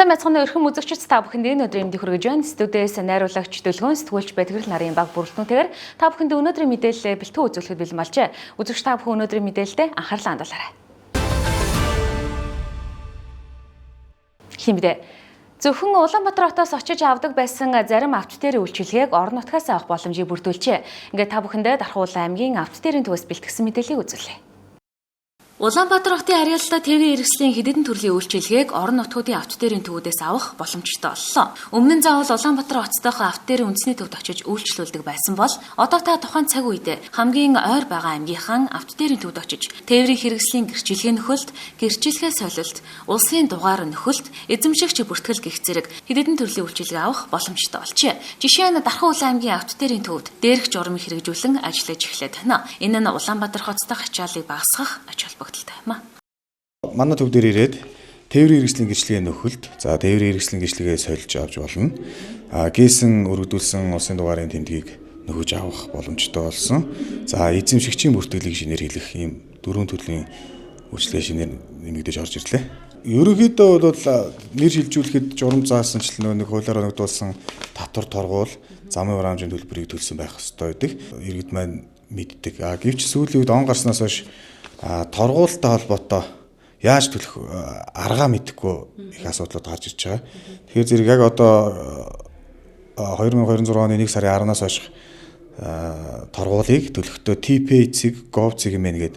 Сайн байцгаана өрхөн үзэгчид та бүхэнд энэ өдрийн мэндийг хүргэж байна. Студиэс найруулагч Дөлгөөн сэтгүүлч Бэтгэл нарын баг бүрэлдэхүүнтэйгээр та бүхэнд өнөөдрийн мэдээлэл бэлтгэн үзүүлэхэд бэлэн болжээ. Үзэгч та бүхэн өнөөдрийн мэдээлэлд анхаарлаа хандуулаарай. Химбэ зөвхөн Улаанбаатар хотоос очиж авдаг байсан зарим автотэрийн үйлчилгээг орон нутгаас авах боломжийг бүрдүүлжээ. Ингээд та бүхэндээ Дархуул аймгийн автотэрийн төвөөс бэлтгэсэн мэдээллийг үзүүлье. Улаанбаатар хотын харьяалалтай тээврийн хэрэгслийн хэдэн төрлийн үйлчилгээг орон нутгуудын автотэрийн төвүүдээс авах боломжтой боллоо. Өмнө нь заавал Улаанбаатар хотдох автотэрийн үндэсний төвд очиж үйлчлүүлдэг байсан бол одоо та тухайн цаг үед хамгийн ойр байгаа аймгийнхан автотэрийн төвд очиж тээврийн хэрэгслийн гэрчлэгээ нөхөлт, гэрчлэгээ солилт, улсын дугаар нөхөлт, эзэмшигч бүртгэл гэх зэрэг хэдэн төрлийн үйлчилгээ авах боломжтой болжээ. Жишээ нь Дархуул аймгийн автотэрийн төвд дээрх журмыг хэрэгжүүлэн ажиллаж эхлэх байна. Энэ нь Улаанбаатар хотдох ачааллыг багасгах ач холбогдолтой. Манай төв дээр ирээд тээврийн хэрэгслийн гэрчлэгээ нөхөлт, за тээврийн хэрэгслийн гэрчлэгээ солилж авч болно. Гээсэн өргөдүүлсэн улсын дугаарын тэмдгийг нөхөж авах боломжтой болсон. За эзэмшигчийн бүртгэлийг шинээр хэлэх ийм дөрвөн төрлийн үйлчлэгээ шинээр нэмэгдэж орж ирлээ. Ерөнхийдөө бол нэр шилжүүлэхэд журам заасанчлал нэг хуулиар оногдуулсан татвар торгуул, замын хураамжийн төлбөрийг төлсөн байх ёстой байдаг. Иргэд маань мэддэг. Гэвч сүүлийн үед он гарснаас хойш торгуултай холбоотой яаж төлөх аргаа мэдэхгүй их асуудлууд гарч ирж байгаа. Тэгэхээр зэрэг яг одоо 2026 оны 1 сарын 10-наас хойш торгуулийг төлөхдөө TPay-цэг, Gov-цэг мэн гээд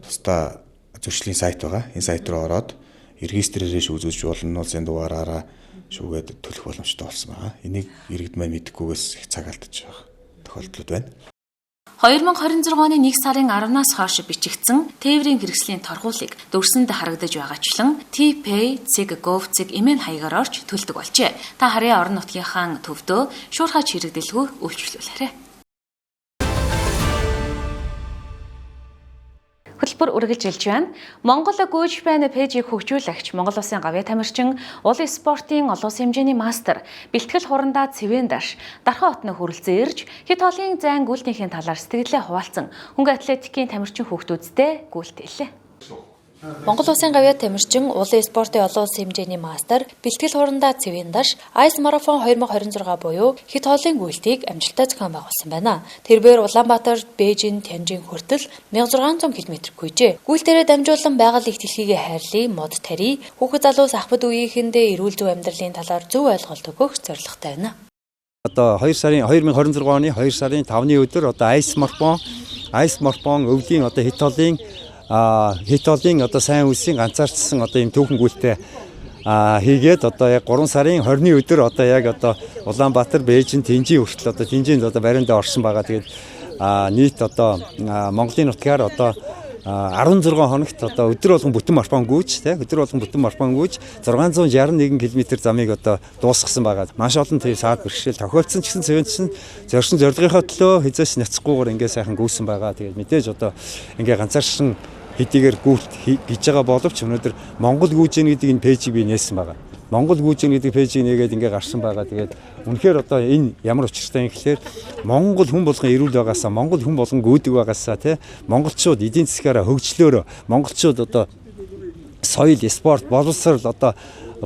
тусдаа зөрчлийн сайт байгаа. Энэ сайт руу ороод регистрээрээ шүүжүүлж болно, улсын дугаараараа шүүгээд төлөх боломжтой болсон байгаа. Энийг иргэд маань мэдэхгүйгээс их цаг алдаж байгаа тохиолдлууд байна. 2026 оны 1 сарын 10-наас хойш бичигдсэн тээврийн хэрэгслийн торгуулийг дүрсэнд харагдаж байгаачлан TPay, Цэг, Gov-цэг эмээн хаягаар орж төлдөг болжээ. Та харьяа орон нутгийнхаа төвдөө шуурхай хэрэгдэлгүй үйлчлүүлээрэй. Хөтөлбөр үргэлжилж байна. Монгол гүйж байна пэйжийг хөгжүүлэгч Монгол Улсын гавьяа тамирчин, улсын спортын олон хэмжээний мастер, бэлтгэл хурандаа Цэвэн Даш, Дархан хотны хүрэлцэн ирж, хэд хоолын зайн гүйлтийнхээ талаар сэтгэлээ хуваалцсан хөнгө атлетикийн тамирчин хүүхдүүдтэй гүйлтээлээ. Монгол Улсын гавьяа тамирчин, улсын спортын олон улсын хэмжээний мастер, бэлтгэл хурандаа Цэвэн Даш, Ice Marathon 2026 буюу хэд хоолын гүйлтийг амжилттай зохион байгуулсан байна. Тэрээр Улаанбаатар, Бээжин, Тянжин хүртэл 1600 км гүйжээ. Гүйлтээрээ дамжуулан байгаль их дэлхийгээ хайрлын мод тари, хүүхэд залуус ахмад үеийнхэндээ эрүүл зөв амьдралын талаар зөв ойлголт өгөх зорилготой байна. Одоо 2026 оны 2 сарын 5-ны өдөр одоо Ice Marathon өвлийн одоо хэд хоолын одоо сайн үлсийн ганцаарчсан одоо ийм түүхэн гүйлтээ хийгээд одоо яг 3 сарын 20-ны өдөр одоо яг одоо Улаанбаатар, Бээжин, Тэнжин хүртэл одоо Тэнжинд одоо бариндаа орсон байгаа. Тэгээд нийт одоо Монголын нутгаар одоо 16 хоногт одоо өдөр болгон бүтэн марафон гүйж 661 км замыг одоо дуусгасан байгаа. Маш олон тийм саад бэрхшээл тохиолдсон ч гэсэн цэвэнчсэн зорьсон зорилгынхоо төлөө хязгаарч няцхгүйгээр ингээ сайхан гүйсэн байгаа. Тэгээд мэдээж одоо ингээ ганцааршин хэдийгээр гүйлт хийж байгаа боловч өнөөдөр Монгол гүйж гэн гэдэг энэ пэйжийг би нээсэн байгаа. Монгол гүйж гэн гэдэг пэйжийг нээгээд ингээ гарсан байгаа. Тэгээд үнэхээр одоо энэ ямар учиртай юм гэхээр Монгол хүн болгон эрүүл байгаасаа, Монгол хүн болгон гүйдэг байгаасаа тий монголчууд эдийн засгаараа хөгжлөөрөө, монголчууд одоо соёл, спорт, боловсрол одоо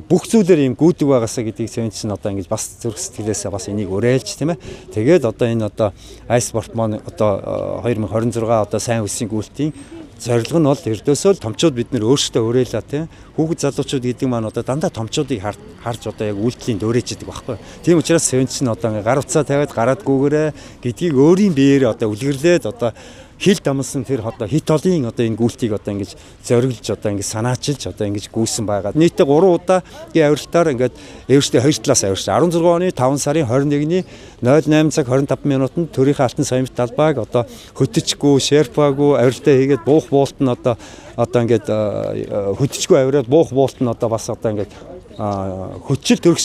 бүх зүйлээр юм гүйдэг байгаасаа гэдгийг цэвэнч нь одоо ингэж бас зүрх сэтгэлээсээ бас энийг уриалж тийм ээ. Тэгээд одоо энэ одоо Ice Sport маань одоо 2026 одоо сайн үлсийн гүйлтийн зорилго нь бол эрдөөсөө л томчууд бид нэр өөрсдөө уриалаа тийм хүүхэд залуучууд гэдэг маань одоо дандаа томчуудыг харж одоо яг үйлдэлийн дөөрэж идэг байхгүй. Тийм учраас цэвэнч нь одоо гар утсаа тавиад гараад гүгээрээ гэдгийг өөрийн биеэр одоо үлгэрлээд одоо хил дамсан тэр одоо хит олон одоо энэ гүйлтийг одоо ингэж зориглож одоо ингэж санаачилж одоо ингэж гүйсэн байгаа. Нийтдээ 3 удаагийн авиралтаар ингээд Эверстийн 2 талаас авирч 16 оны 5 сарын 21-ний 08 цаг 25 минутанд төрийнхээ алтан соёмт талбайг одоо хөтөчгүй, шерпаагүй авиралтаа хийгээд буух буулт нь одоо ингээд хөтөчгүй авираад буух буулт нь одоо бас одоо ингээд хөтчил төрөх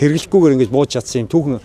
хэрэглэхгүйгээр ингэж бууж чадсан юм түүхэн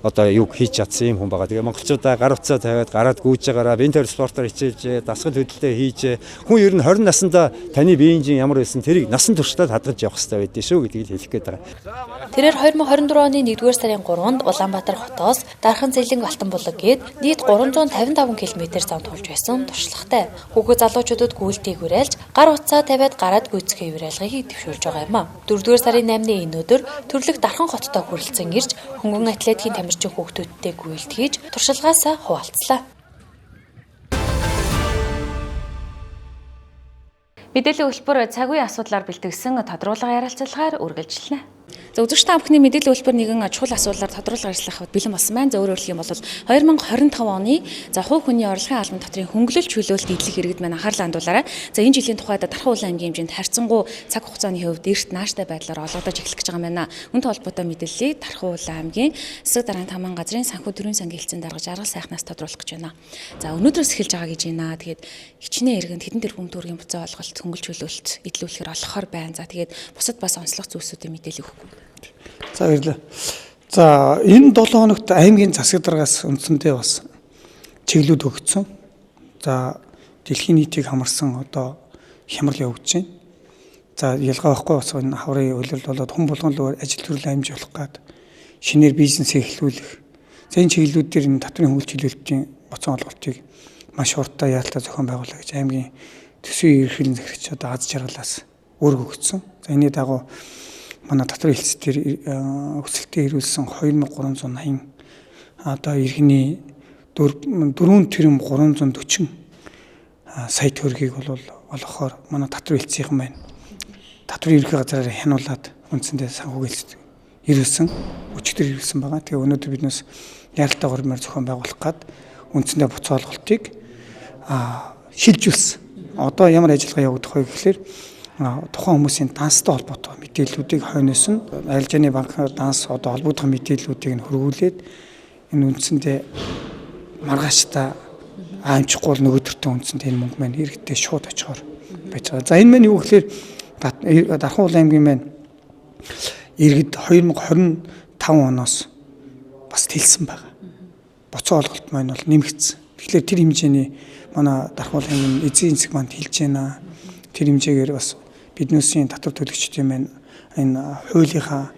одоо юг хийж чадсан юм хүн байгаа. Тэгээ монголчуудаа гар утсаа тавиад гараад гүйж байгаараа винтер спортоор хичээлж, дасгал хөдөлтөд хийж хүн ер нь 20 наснда таны биеийн жин ямар байсан тэрийг насан туршдаа хадгалж явах хэрэгтэй байдгийг шүү гэдгийг хэлэх гээд байгаа. Тэрээр 2024 оны 1-р сарын 3-нд Улаанбаатар хотоос Дархан Зэлэнг Алтан булаг гээд нийт 355 км зам тулж байсан туршлагатай. Хүүхэд залуучуудад гүйлтийг уриалж, гар утсаа тавиад гараад гүйцэхээ уриалгыг дэвшүүлж байгаа юм а. 4-р сарын 8-ны энэ өдөр төрлөх Дархан хоттой хүрэлцэн ирж хөнгөн атлетикийн тамирчин хүүхдүүдтэй гүйлт хийж туршлагаасаа хуваалцлаа. Мэдээллийн хөтөлбөр цаг үеийн асуудлаар бэлтгэсэн тодруулга ярилцлагаар үргэлжлэнэ. За үзэгч та бүхний мэдээллийн хөтөлбөр нэгэн чухал асуудлаар тодруулга ярилцлах бэлэн болсон байна. За өөрөөр хэлэх юм бол 2025 оны за хувь хүний орлогын албан дотрын хөнгөлөлт чөлөөлөлт идэлх иргэд маань анхаарлаа хандуулаарай. За энэ жилийн тухайд Дархан улаан аймгийн хэмжээнд харьцангуй цаг хугацааны хувьд эрт нааштай байдлаар олгодож эхлэх гэж байгаа юм байна. Үүнтэй холбоотой мэдээллийг Дархан улаан аймгийн эсрэг даргааны таман газрын санхүү төрийн сангийн хэлцээнд дарга жаргал сайхнаас тодруулах гэж байна. За өнөөдрөөс эхэлж байгаа гэж байна. Тэгээд хичнээн иргэнд хэдэн тэрбум төгрөгийн буцаа олголт хөнгөлөлт чөлөөлөлт идэлүүлэхээр олохоор байна. За тэгээд бусад бас онцлог зүйлсүүдийн мэдээлэл өгөхгүй. За баярлалаа. За энэ 7 хоногт аймгийн засаг даргаас үндсэндээ бас чиглэлүүд өгсөн. За дэлхийн нийтийг хамарсан одоо хямрал явагдаж байна. За ялгаа байхгүй бас энэ хаврын хөлөлд болоод хүн болгон ажил төрөл амжуулах гад шинээр бизнес эхлүүлэх. За энэ чиглэлүүд дээр энэ татврын хөнгөлөлт чөлөөлөлтийн боцон олголтыг маш хурдтай яалтаа зохион байгуулах гэж аймгийн төсвийн ерөнхийлөгчийн захирагч одоо аз жаргалаас үүрэг өгсөн. За энэний дагуу манай татврын хэлцээр өсөлтөд ирүүлсэн 2380 одоо иргэний 4 тэрбум 340 сая төгрөгийг бол олгохоор манай татврын хэлцийнхэн байна. Татврын ерөнхий газраар хянуулаад үндсэндээ санхүүгийн хэлцэд ирүүлсэн, өчигдөр ирүүлсэн байгаа. Тэгээ өнөөдөр биднээс яралтай гормоор зохион байгуулах гад үндсэндээ буцаа олголтыг шилжүүлсэн. Одоо ямар ажиллагаа явагдах вэ гэхээр тухайн хүмүүсийн данстай холбоотой мэдээллүүдийг хойноос нь арилжааны банкны данс одоо холбогдох мэдээллүүдийг нь хөрвүүлээд энэ үндсэндээ маргааштай аимчихгүй бол нөгөө төртөө үндсэндээ энэ мөнгө маань иргэдээ шууд очихоор байж байгаа. За энэ маань юу гэхээр Дархан улаан аймгийн маань иргэд 2025 оноос бас тэлсэн байгаа. Боцоо олголт маань бол нэмэгдсэн. Тэгэхээр тэр хэмжээний манай Дархан улаан аймгийн эзэн засаг манд хэлж байна. Тэр хэмжээгээр бас биднээсийн татвар төлөгчдийн маань энэ хуулийнхаа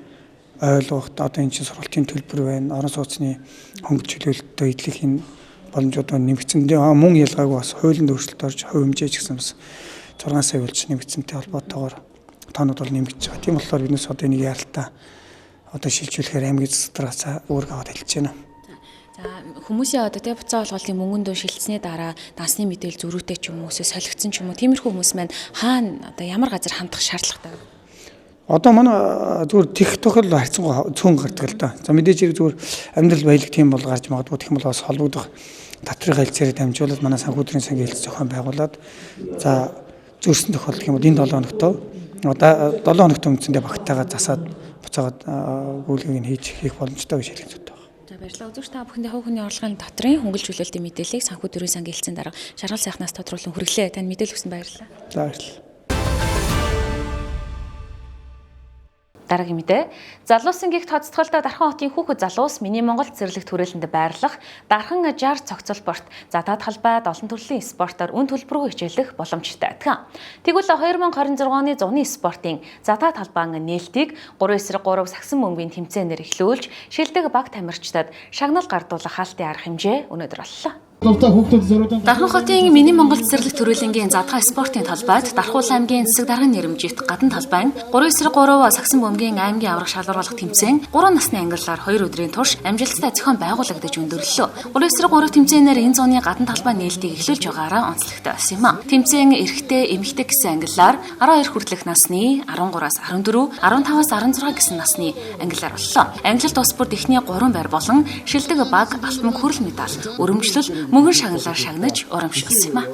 ойлгоход одоо энэ чинь сургалтын төлбөр байна. Орон сууцны хөнгөлөлт чөлөөлөлтөд идэх энэ боломжууд нэмэгдсэн. Мөн ялгаагүй бас хуулийн өөрчлөлт орж хувь хэмжээ ч гэсэн бас 6 сая болж нэмэгдсэнтэй холбоотойгоор тоонууд бол нэмэгдэж байгаа. Тийм болохоор биднээс одоо энийг яралтаа одоо шилжүүлэхээр аймгийн засаг даргаас үүрэг аваад хэлж байна. За хүмүүсийн одоо тэ буцаа олголтын мөнгөндөө шилжсэний дараа дансны мэдээлэл зөрүүтэй ч юм уу эсвэл солигдсон ч юм уу тиймэрхүү хүмүүс маань хаана одоо ямар газар хандах шаардлагатай вэ? Одоо манай зүгээр тех тохиол харьцангуй цөөн гардаг л да. За мэдээж хэрэг зүгээр амьдрал баялаг тийм бол гарч магадгүй тэгэх юм бол бас холбогдох татврын хэлцээрээ дамжуулаад манай санхүүдрийн сангийн хэлц зохион байгуулад за зөрсөн тохиолдол юм бол энэ 7 хоногтой одоо 7 хоногтой үндсэндээ багтаагаа засаад буцаагаад гүйлгийг нь хийх боломжтой гэж хэлэх зүйтэй байна. За баярлалаа. Үзэгч та бүхэндээ хувь хүний орлогын дотрын хөнгөлөлт чөлөөлтийн мэдээллийг санхүү төрийн сангийн хэлцээнд дарга жаргал сайхнаас тодруулан хүргэлээ. Танд мэдээлэл өгсөнд баярлалаа. За баярлалаа. Дараагийн мэдээ. Залуусын гихт хоцтголтой Дархан хотын хүүхэд залуус миний Монголд зэрлэг төрөлөнд байрлах Дархан 60 цогцол спорт, задаад талбайд олон төрлийн спортоор үн төлбөрөөр хичээлэх боломжтой. Тэгвэл 2026 оны зуны спортын задаад талбайн нээлтийг 3-3 сагсан бөмбөгийн тэмцээнээр эхлүүлж, шилдэг баг тамирчдад шагнал гардуулах хаалтын арга хэмжээ өнөөдөр боллоо. Дархан хотын миний Монголд зэрлэг төрөлнгийн задгаа спортын талбайд Дархан аймгийн эсрэг даргын нэрмжит гадна талбайн 3-3 сагсан бөмбөгийн аймгийн аврах шалгаруулах тэмцээн 3 насны ангиллаар 2 өдрийн турш амжилттай зохион байгуулагдаж өндөрлөлөө. 3-3 тэмцээнээр энэ зууны гадна талбай нээлтийг эхлүүлж байгаараа онцлогтой байсан юм а. Тэмцээн эрэгтэй, эмэгтэй гэсэн ангиллаар 12 хүртэлх насны, 13-аас 14, 15-аас 16 гэсэн насны ангиллаар боллоо. Ангилалт ус бүрд эхний 3 байр болон шилдэг баг, алтан хүрэл медаль, өрөмжлөл мөнгөн шагналаар шагнаж урамшуулсан юм а.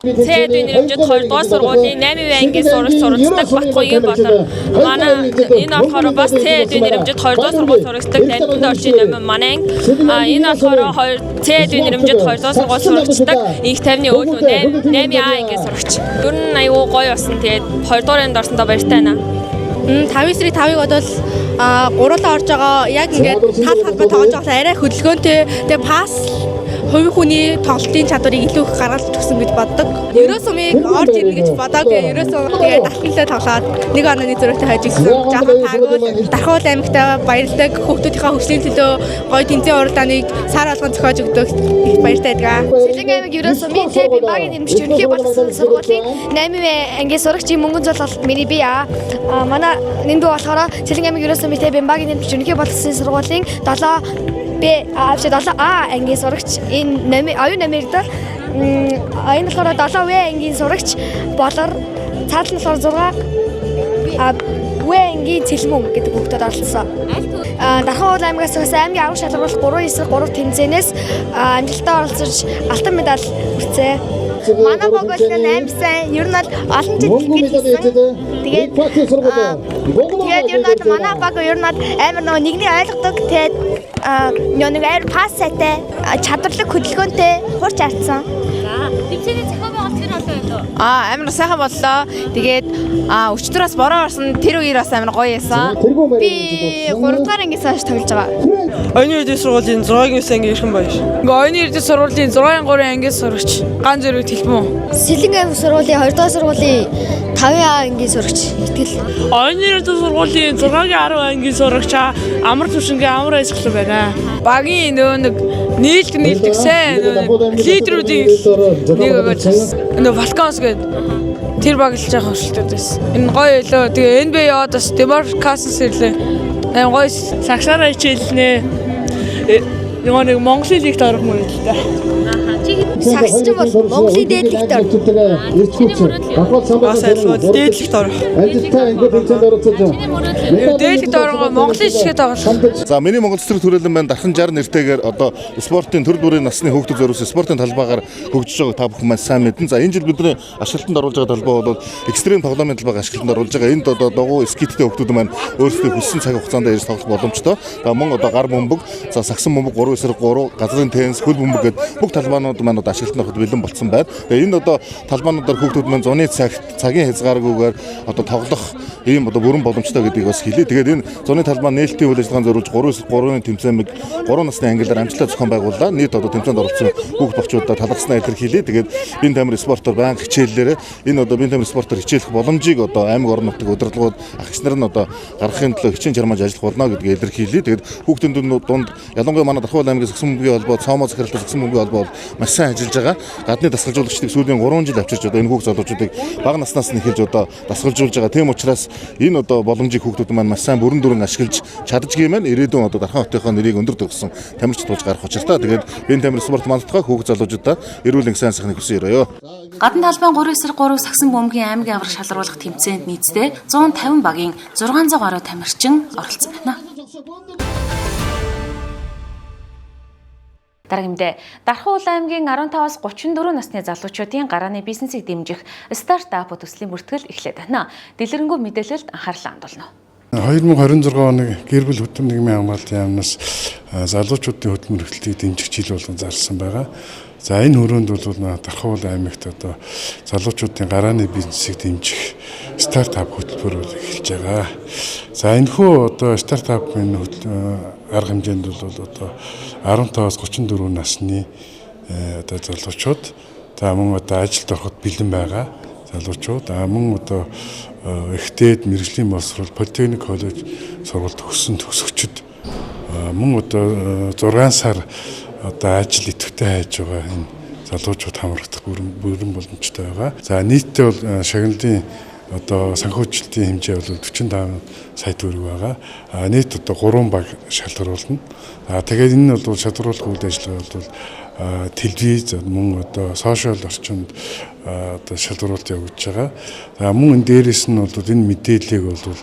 Цэд нэрмжид 2 дугаар сургуулийн 8 ангийн суралцдаг Батгүйн болон манай энэ болохоор бас цэд нэрмжид 2 дугаар сургууль суралцдаг Танилманд орчин номин манай энэ болохоор цэд нэрмжид 2 дугаар сургууль суралцдаг их 50-ны өөдөө 8 ангийн сурагч. Ер нь аюу гоё болсон. Тэгээд 2 дугаар энд орсондоо баяртай байна. 5-5-ыг бодвол гуруулаа орж байгаа яг ингээд тал талбай тоглож байгаа арай хөдөлгөөнтэй тэгээ пас хувийн хүний тоглолтын чадварыг илүү их гаргаж өгсөн гэж боддог. Ерөөсөө орж ирнэ гэж бодоогүй. Ерөөсөө тэгээ давталтай тоглоод 1-1 зөрүүтэй хajиж гисэн. Жаахан таагуул Дархуул аймагта баярлалаа. Хүүхдүүдийнхээ хөгжлийн төлөө гоё тэмцээн уралдааныг сар болгон зохиож өгдөг их баяртай байдаг. Сэлэнг аймаг ерөөсөө би багийн нэмж ерөнхий боловсон сургуулийн 8 ангийн сурагчийн мөнгөн зол миний бие манай нэндүү болохоор Сэлэнг аймаг ерөөсөө би багийн нэмж ерөнхий боловсон сургуулийн 7А ангийн сурагч энэ оюун намирдал энэ болохоор 7В ангийн сурагч болор цаал нь болохоор 6В ангийн цэлмүн гэдэг хүүхдүүд олсон. Дархуул аймагаас аймгийн аврах шалгаруулах 3-9-3 тэмцээнээс амжилттай оролцож алтан медаль хүртээ. Манай баг бол 8 сайн. Ер нь бол олон жил гэж хэлсэн. Тэгээд ер нь манай баг ер нь амар нэгний ойлгодог. Тэгээд нэг аир пас сайтай, чадварлаг хөдөлгөөнтэй хурц ардсан. Тэмцээний зохион байгуулалт нь олон юм дөө. Амар сайхан боллоо. Тэгээд өчтөрөөс бороо орсон тэр үеэр бас амар гоё байсан. Би 3 дугаар ангиас хойш тоглож байгаа. Оюуны эрдэнэ сургуулийн 6-9 ангийн эрхэм баяр. Оюуны эрдэнэ сургуулийн 6-3 ангиас сурагч. Ган зэрэг хэлбэн. Сэлэнг аймаг сургуулийн 2 дугаар сургуулийн 5А ангийн сурагч. Итгэл. Оюуны эрдэнэ сургуулийн 6-10 ангийн сурагч амар төвшингийн амар ажиглал байна. Багийн нэг нийлдэг сайн лидерүүдийн нэг өгөөж Балканс гэдэг тэр баг л жаахан хурцлаад байсан. Энэ гоё илүү. Тэгээ NBA яваад бас Демаркасс ирлээ. Аа гоё сагсаараа хичээлнэ. Нэг Монголын лигт орох мөн л да. Сагсч бол Монголын дээдлэгт орох. Бас айлгууд дээдлэгт орох. Дээдлэгт орох Монголын жишээ тоглох. За миний Монгол цэцэрлэг төрөлн байна. Дархан 60 нэртэйгээр одоо спортын төр бүрийн насны хүүхдүүд зориулсан спортын талбайгаар хөгжиж байгаа та бүхэн маань сайн мэднэ. За энэ жил бидний ашиглалтанд оруулж байгаа талбай бол экстрим тоглоомын талбайг ашиглалтанд оруулж байгаа. Энд одоо догуу скиттэй хүүхдүүд маань өөрсдөө хүссэн цаг хугацаанд ирж тоглох боломжтой. За мөн одоо гар бөмбөг, за сагсан бөмбөг 3-3, газрын теннис, хөл бөмбөг гэдэг бүх талбайнууд маань одоо ашиглалтанд ороход бэлэн болсон байна. Тэгээ энэ одоо талбайнуудаар хүүхдүүд маань зуны цагийн хязгааргүйгээр одоо тоглох ийм одоо бүрэн боломжтой гэдгийг бас хэлье. Тэгээд энэ зуны талбай нээлтийн үйл ажиллагаанд зориулж 3-3-ны тэмцээнийг 3 насны ангиллаар амжилттай зохион байгууллаа. Нийт одоо тэмцээнд оролцсон хүүхд багчуудаа талархснаа илэрхийлье. Тэгээд бие тамир спортоор байнга хичээллээрээ энэ одоо бие тамир спортоор хичээлэх боломжийг одоо аймаг орон нутгийн удирдлагууд ах эгч нар нь одоо гаргахын төлөө хичээн чармааж ажиллах болно гэдгийг илэрхийлье. Тэгээд хүүхдүүд дунд ялангуяа манай Дархуул аймгийн Зөвсөн бөмбөгийн холбоо, Цоомоо захиралтай Зөвсөн бөмбөгийн холбоо маш сайн ажиллаж байгаа. Гадны дасгалжуулагчдыг сүүлийн 3 жил авчирч одоо энэ хүүхд залуучуудыг бага наснаас нь эхэлж одоо дасгалжуулж байгаа. Тийм учраас энэ одоо боломжийг хүүхдүүд маань маш сайн бүрэн дүрэн ашиглаж чадчихгийм байна. Ирээдүйн одоо Дархан хотынхоо нэрийг өндөр төгссөн тамирч туулж гарах учиртай. Тэгээд бие тамир спорт мандатгаа хүүхд залуучуудаа эрүүл сайн сайхныг хүсэн өрөөё. Гадна талбайн 3-3 сагсан бөмбөгийн аймгийн аврах шалгаруулах тэмцээнд нийтдээ 150 багийн 600 гаруй тамирчин оролцсон байна. Дараагимдээ Дархуул аймгийн 15-аас 34 насны залуучуудын гарааны бизнесийг дэмжих стартап төслийн бүртгэл эхлээд байна. Дэлгэрэнгүй мэдээлэлд анхаарлаа хандуулна. 2026 оны гэр бүл хөтөлбөр нийгмийн хамгаалалтын яамнаас залуучуудын хөтөлбөр эрхлэлтийг дэмжих жил болгон зарласан байгаа. За энэ хүрээнд бол Дархуул аймагт одоо залуучуудын гарааны бизнесийг дэмжих стартап хөтөлбөр эхэлж байгаа. За энэхүү одоо стартапын арга хэмжээнд бол одоо 15-аас 34 насны одоо залуучууд за мөн одоо ажилд ороход бэлэн байгаа залуучууд мөн одоо ихтэйд мэргэжлийн боловсрол политехник коллеж сургалт өгсөн төгсөгчд мөн одоо 6 сар одоо ажил идэвхтэй хайж байгаа энэ залуучууд хамрагдах бүрэн боломжтой байгаа. За нийтдээ бол шагналын одоо санхүүжилтийн хэмжээ бол 45 сая төгрөг байгаа. Нийт одоо 3 баг шалгаруулна. Тэгээд энэ бол шалгаруулах үйл ажиллагаа бол телевиз мөн одоо сошиал орчинд одоо шалгаруулалт явуулж байгаа. За мөн энэ дээрээс нь бол энэ мэдээллийг бол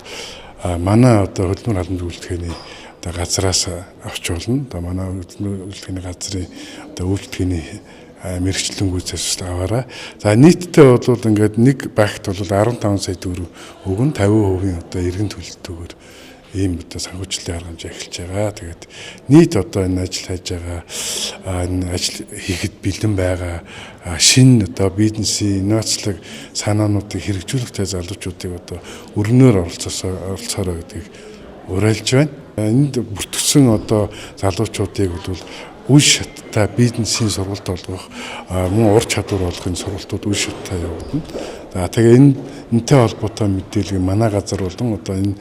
манай одоо хөдөлмөр халамж үйлдвэрлэхний газраас авч болно. Одоо манай хөдөлмөр үйлдвэрлэхний газрын одоо үйлдвэрлэхний мэрэгчлэнгүйцээс аваарай. За нийтдээ бол ингээд нэг багт бол 15 сая төгрөг өгөн 50% одоо эргэн төлөлтөөр ийм одоо санхүүжилтийн арга хэмжээ эхэлж байгаа. Тэгээд нийт одоо энэ ажил хайж байгаа энэ ажил хийхэд бэлэн байгаа шинэ одоо бизнесийн инновацлог санаануудыг хэрэгжүүлэхтэй залуучуудыг одоо өргөнөөр оролцоорой гэдгийг уриалж байна. Энд бүртгэсэн одоо залуучуудыг бол үе шаттай бизнесийн сургалт олгох мөн ур чадвар олохын сургалтууд үе шаттай явагдана. За тэгээ энэтэй холбоотой мэдээлэл манай газар болон одоо энэ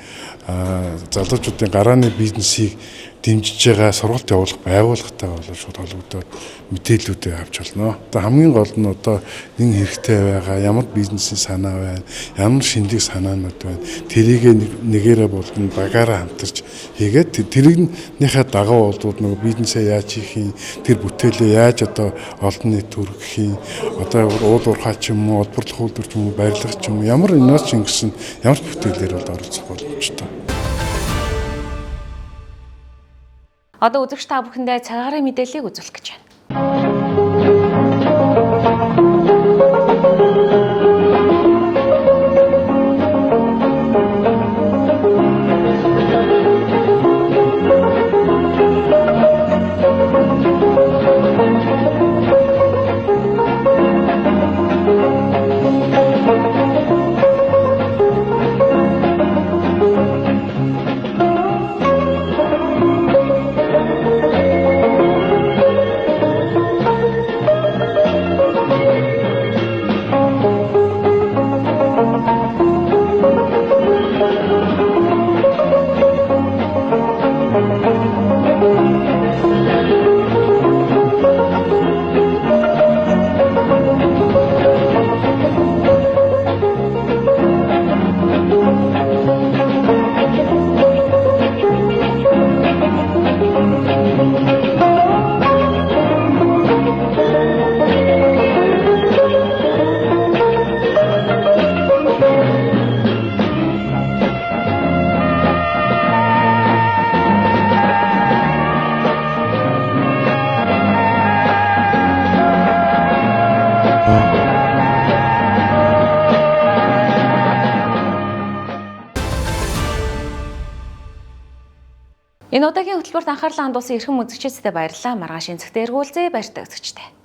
залуучуудын гарааны бизнесийг дэмжиж байгаа сургалт явуулах байгууллагатай болоод шууд холбогдоод мэдээллүүдээ авч болно. Одоо хамгийн гол нь одоо нэг хэрэгтэй байгаа ямар бизнесийн санаа байна, ямар шинэлэг санаанууд байна. Тэрийг нэгээрээ болгон багаараа хамтарч хийгээд тэрийнхээ дагуу болоод нөгөө бизнесээ яаж хийх юм, тэр бүтээлээ яаж одоо олон нийт хүргэх юм, одоо уул уурхай ч юм уу, олборлох үйлдвэр ч юм уу, барилга ч юм уу, ямар инновац гэсэн ямар бүтээлээр бол оролцох боломжтой. Одоо үзэгч та бүхэндээ цагаарын мэдээллийг үзүүлэх гэж байна. Энэ удаагийн хөтөлбөрт анхаарлаа хандуулсан эрхэм үзэгчдээ баярлалаа. Маргааш энэ цагт эргүүлзээ баяртай үзэгчтэй.